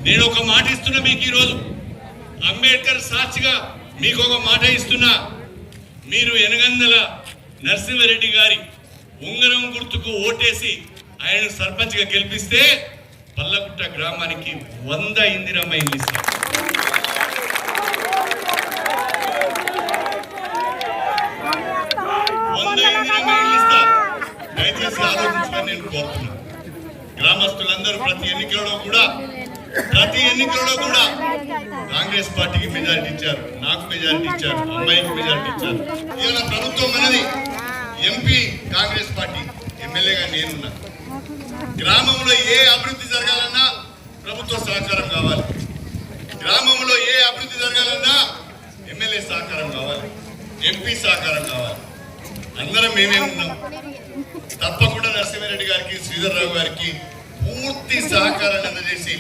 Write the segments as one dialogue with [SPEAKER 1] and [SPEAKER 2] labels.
[SPEAKER 1] నేను ఒక మాట ఇస్తున్నా మీకు ఈరోజు, అంబేద్కర్ సాక్షిగా మీకు ఒక మాట ఇస్తున్నా. మీరు ఎనగందల నరసింహారెడ్డి గారి ఉంగరం గుర్తుకు ఓటేసి ఆయన సర్పంచ్గా గెలిపిస్తే పల్లగుట్ట గ్రామానికి 100 ఇందిరమ్మ ఇల్లు ఇస్తారు. 100 ఇందిరమ్మ ఇల్లు ఇస్తా. దయచేసి ఆలోచించుకొని నేను కోరుతున్నాను. గ్రామస్తులందరూ ప్రతి ఎన్నికలలో కూడా కాంగ్రెస్ పార్టీకి మెజారిటీ ఇచ్చారు, నాకు మెజారిటీ ఇచ్చారు, అమ్మాయికి మెజారిటీ ఇచ్చారు. ఇవాళ ప్రభుత్వం అనేది ఎంపీ కాంగ్రెస్ పార్టీ, ఎమ్మెల్యేగా నేనున్నా. గ్రామంలో ఏ అభివృద్ధి జరగాలన్నా ప్రభుత్వ సహకారం కావాలి, గ్రామంలో ఏ అభివృద్ధి జరగాలన్నా ఎమ్మెల్యే సహకారం కావాలి, ఎంపీ సహకారం కావాలి. అందరం మేమే ఉన్నాం. తప్పకుండా నరసింహారెడ్డి గారికి, శ్రీధర్రావు గారికి పూర్తి సహకారాన్ని అందజేసి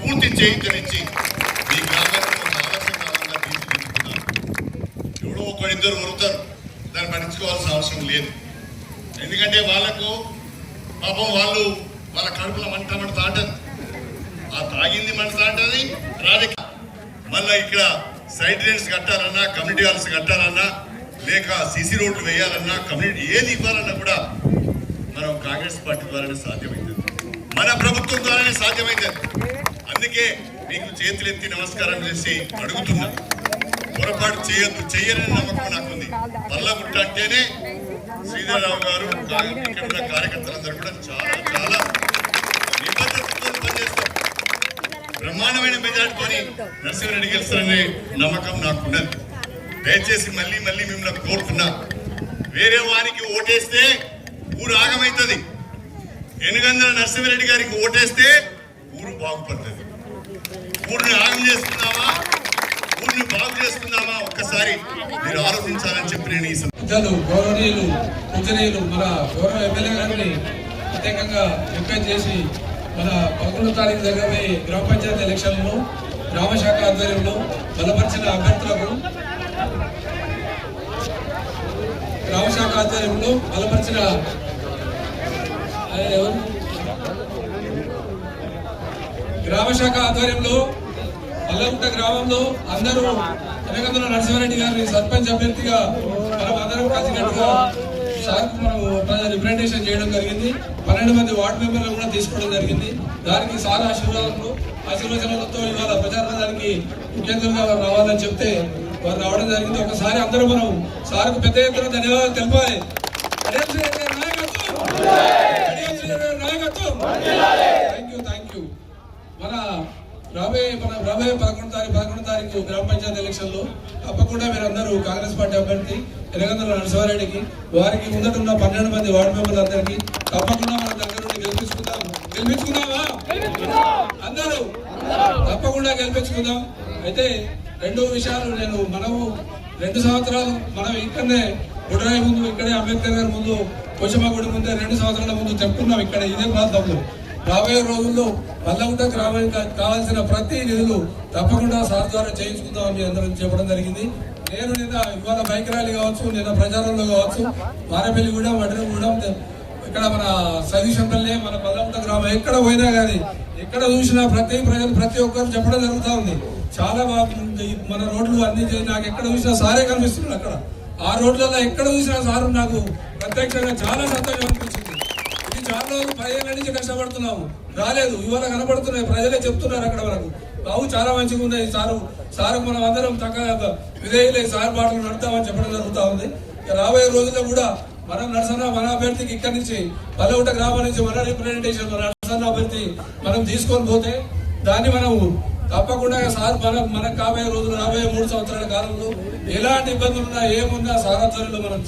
[SPEAKER 1] పూర్తి చేయించనిచ్చి ఈ గ్రామాన్ని ఆదర్శంగా తీర్చిదిద్దుకున్నాం. ఎవడో ఒకరిద్దరు వరుతారు, దాన్ని పట్టించుకోవాల్సిన అవసరం లేదు. ఎందుకంటే వాళ్ళకు పాపం వాళ్ళ కడుపులో మంట తాంటది, ఆ తాగింది మంట తాంటది. రాజకీయ మళ్ళీ ఇక్కడ సైడ్ డ్రైన్స్ కట్టాలన్నా, కమ్యూనిటీ హాల్స్ కట్టాలన్నా, లేక సీసీ రోడ్లు వేయాలన్నా, కమ్యూనిటీ ఏది ఇవ్వాలన్నా కూడా మనం కాంగ్రెస్ పార్టీ ద్వారానే సాధ్యమవుతుంది, మన ప్రభుత్వం ద్వారానే సాధ్యమవుతుంది. అందుకే మీకు చేతులెత్తి నమస్కారం చేసి అడుగుతున్నా, పొరపాటు చెయ్యని నమ్మకం నాకుంది. పల్లగుట్ట అంటేనే శ్రీధర్రావు గారు, ఇక్కడ ఉన్న కార్యకర్తలందరూ కూడా చాలా చాలా నిబద్ధతతో పనిచేస్తారు. బ్రహ్మాండమైన మెజార్టీతోని నరసింహారెడ్డి గెలుస్తారనే నమ్మకం నాకున్నది. దయచేసి మళ్ళీ మిమ్మల్ని కోరుతున్నా, వేరే వారికి ఓటేస్తే ఊరు ఆగమవుతుంది. ఎనగందల నరసింహారెడ్డి గారికి ఓటేస్తే ఊరు బాగుపడుతుంది. ఊరిని ఆగం చేసుకుందామా, ఊరిని బాగు చేసుకుందామా, ఒక్కసారి మీరు ఆలోచించాలని చెప్పి నేను ఈ
[SPEAKER 2] గౌరవనీయులు పూజనీయులు మన గౌరవ ఎమ్మెల్యే గారిని ప్రత్యేకంగా రిక్వెస్ట్ చేసి మన 11వ తారీఖు జరగబోయే గ్రామ పంచాయతీ ఎలక్షన్లలో గ్రామశాఖ ఆధ్వర్యంలో బలపరిచిన అభ్యర్థులకు గ్రామశాఖ ఆధ్వర్యంలో బలపరిచిన గ్రామశాఖ ఆధ్వర్యంలో పల్లగుట్ట గ్రామంలో అందరూ ఎనగందల నరసింహారెడ్డి గారిని సర్పంచ్ అభ్యర్థిగా మనం అందరం కలిసికట్టుగా సార్కు మనం రిప్రజెంటేషన్ చేయడం జరిగింది. 12 మంది వార్డు మెంబర్లు కూడా తీసుకోవడం జరిగింది. దానికి సార్ ఆశీర్వచనాలతో ఇవాళ ప్రచారానికి ముఖ్యంగా వారు రావాలని చెప్తే వారు రావడం జరిగింది. ఒకసారి అందరూ మనం సార్కు పెద్ద ఎత్తున ధన్యవాదాలు తెలపాలి. Thank you. మన రాబోయే 11వ తారీఖు గ్రామ పంచాయతీ ఎలక్షన్ లో తప్పకుండా మీరందరూ కాంగ్రెస్ పార్టీ అభ్యర్థి ఎనగందల నరసింహారెడ్డికి, వారికి ముందట ఉన్న 12 మంది వార్డు మెంబర్లందరికీ తప్పకుండా మన దగ్గర నుండి గెలిపించుకుందామా? అందరూ తప్పకుండా గెలిపించుకుందాం. అయితే 2 విషయాలు మనము 2 సంవత్సరాలు మనం ఇక్కడనే గుడరాయి ముందు, ఇక్కడే అంబేద్కర్ గారి ముందు, పోచమ్మ గుడి ముందే 2 సంవత్సరాల ముందు చెప్పుకున్నాం. ఇక్కడ ఇదే ప్రాంతంలో రాబోయే రోజుల్లో పల్లగుట్ట గ్రామానికి కావాల్సిన ప్రతి నిధులు తప్పకుండా సార్ ద్వారా చేయించుకుందామని అందరం చెప్పడం జరిగింది. నేను ఇవాళ బైక్ ర్యాలీ కావచ్చు, నిన్న ప్రచారంలో కావచ్చు, మారేపల్లిగూడెం, వడ్రగూడెం, ఇక్కడ మన సతీశంపల్లి, మన పల్లగుట్ట గ్రామం ఎక్కడ పోయినా కానీ ఎక్కడ చూసినా ప్రతి ఒక్కరు చెప్పడం జరుగుతూ ఉంది. చాలా మన రోడ్లు అన్ని నాకు ఎక్కడ చూసినా సారే కనిపిస్తున్నాడు. అక్కడ ఆ రోడ్లలో ఎక్కడ చూసినా సారు నాకు ప్రత్యక్షంగా చాలా సంతోషం అనిపించింది. ఇది చాలా రోజులు 10 ఏళ్ళ నుంచి కష్టపడుతున్నాము, రాలేదు, ఇవాళ కనబడుతున్నాయి. ప్రజలే చెప్తున్నారు అక్కడ వరకు బాబు చాలా మంచిగా ఉన్నాయి సారు మనం అందరం చక్కగా విధేయులే సార్ మాటలు నడుతామని చెప్పడం జరుగుతూ ఉంది. రాబోయే రోజుల్లో కూడా మనం మన అభ్యర్థికి ఇక్కడి నుంచి పల్లగుట్ట గ్రామం నుంచి మన రిప్రజెంటేషన్ నరసన్న అభ్యర్థి మనం తీసుకొని పోతే దాన్ని మనం తప్పకుండా సార్ మనకు రాబోయే 3 సంవత్సరాల కాలంలో ఎలాంటి ఇబ్బందులు ఉన్నా ఏమున్నా సారాధ్వర్యంలో మనం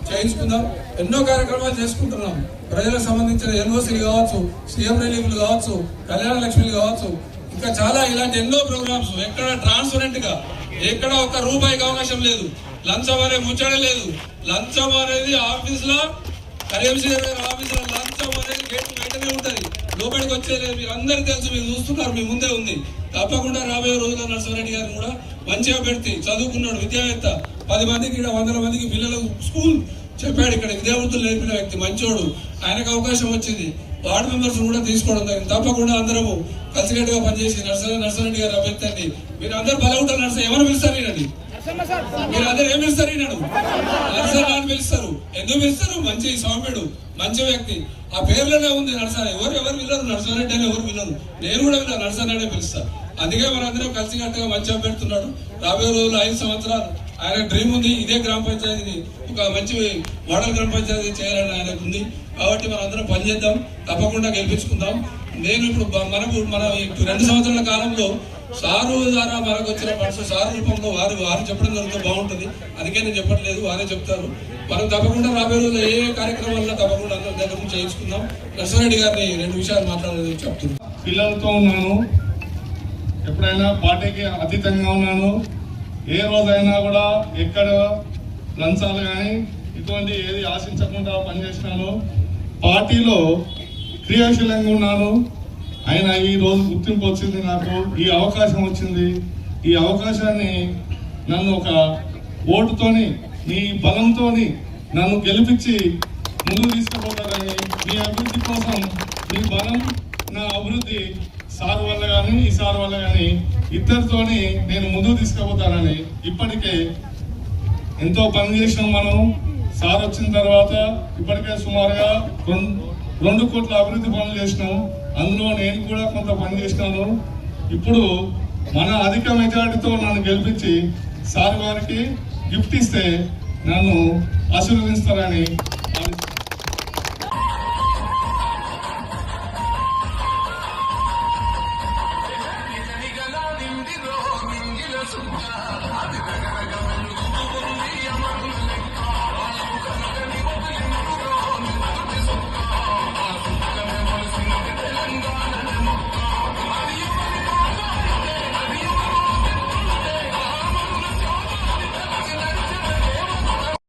[SPEAKER 2] చేయించుకుందాం. ఎన్నో కార్యక్రమాలు చేసుకుంటున్నాం. ప్రజలకు సంబంధించిన ఎన్ఓసీలు కావచ్చు, సీఎం రిలీఫ్లు కావచ్చు, కళ్యాణ లక్ష్మిలు కావచ్చు, ఇంకా చాలా ఇలాంటి ఎన్నో ప్రోగ్రామ్స్. ఎక్కడ ట్రాన్స్పరెంట్ గా ఎక్కడ 1 రూపాయికి అవకాశం లేదు, లంచం అనే ముచ్చట లేదు. లంచం అనేది ఆఫీసులో కరీంసీ ఆఫీసులో లంచం అనేది గేట్ బయటనే ఉంటది, లోపలికి వచ్చేది మీరు అందరూ తెలుసు, మీరు చూస్తున్నారు, మీ ముందే ఉంది. తప్పకుండా రాబోయే రోజుల్లో నరసింహారెడ్డి గారిని కూడా మంచిగా పెడితే చదువుకున్నాడు, విద్యావేత్త, 10 మందికి 100 మందికి పిల్లలకు స్కూల్ చెప్పాడు, ఇక్కడ విద్యావృత్తులు నేర్పిన వ్యక్తి, మంచోడు, ఆయనకు అవకాశం వచ్చింది. వార్డు మెంబర్స్ కూడా తీసుకోవడం జరిగింది. తప్పకుండా అందరము కలిసికట్టుగా పనిచేసి నర్సరెడ్డి గారు అభ్యర్థి మీరు అందరూ బలవుతారు. ఎవరు పిలుస్తారు ఈయనని? మీరు అందరూ ఏం పిలుస్తారు? ఈయనను నర్సర్ అని పిలుస్తారు. ఎందుకు పిలుస్తారు? మంచి సౌమ్యుడు, మంచి వ్యక్తి. ఆ పేర్లోనే ఉంది నర్సర్. ఎవరు వినరు నర్సరెడ్డి అని, ఎవరు వినరు. నేను కూడా విన్నా నర్సర్ అనే పిలుస్తాను. అందుకే మనందరం కలిసికట్టుగా మంచిగా పెడుతున్నాడు. రాబోయే రోజులు 5 సంవత్సరాలు ఆయన డ్రీమ్ ఉంది. ఇదే గ్రామ పంచాయతీని ఒక మంచి మోడల్ గ్రామ పంచాయతీ చేయాలని ఆయనకు ఉంది. కాబట్టి మనం అందరం పనిచేద్దాం, తప్పకుండా గెలిపించుకుందాం. నేను ఇప్పుడు మన 2 సంవత్సరాల కాలంలో సారు ద్వారా మనకు వచ్చిన మనసు సారు రూపంలో వారు చెప్పడం జరుగుతూ బాగుంటుంది. అందుకే నేను చెప్పట్లేదు, వారే చెప్తారు. మనం తప్పకుండా రాబోయే రోజుల్లో ఏ కార్యక్రమాల్లో తప్పకుండా అందరం దగ్గర నుంచి చేయించుకుందాం. నర్సరెడ్డి గారిని 2 విషయాలు మాట్లాడలేదు చెప్తున్నాను.
[SPEAKER 3] పిల్లలతో ఉన్నాను, ఎప్పుడైనా పార్టీకి అతీతంగా ఉన్నాను. ఏ రోజైనా కూడా ఎక్కడ లంచాలు కానీ ఇటువంటి ఏది ఆశించకుండా పనిచేసినాను. పార్టీలో క్రియాశీలంగా ఉన్నాను. అయినా ఈ రోజు గుర్తింపు వచ్చింది, నాకు ఈ అవకాశం వచ్చింది. ఈ అవకాశాన్ని నన్ను ఒక ఓటుతోని, మీ బలంతోని నన్ను గెలిపించి ముందుకు తీసుకుపోతారని, మీ అభివృద్ధి కోసం మీ బలం, నా అభివృద్ధి సార్ వల్ల కానీ ఈ సార్ వల్ల కానీ ఇద్దరితోని నేను ముందుకు తీసుకుపోతానని ఇప్పటికే ఎంతో పని చేసినాం. మనం సార్ వచ్చిన తర్వాత ఇప్పటికే సుమారుగా 2 కోట్ల అభివృద్ధి పనులు చేసినాం. అందులో నేను కూడా కొంత పని చేసినాను. ఇప్పుడు మన అధిక మెజార్టీతో నన్ను గెలిపించి సార్ వారికి గిఫ్ట్ ఇస్తే నన్ను ఆశీర్వదిస్తారని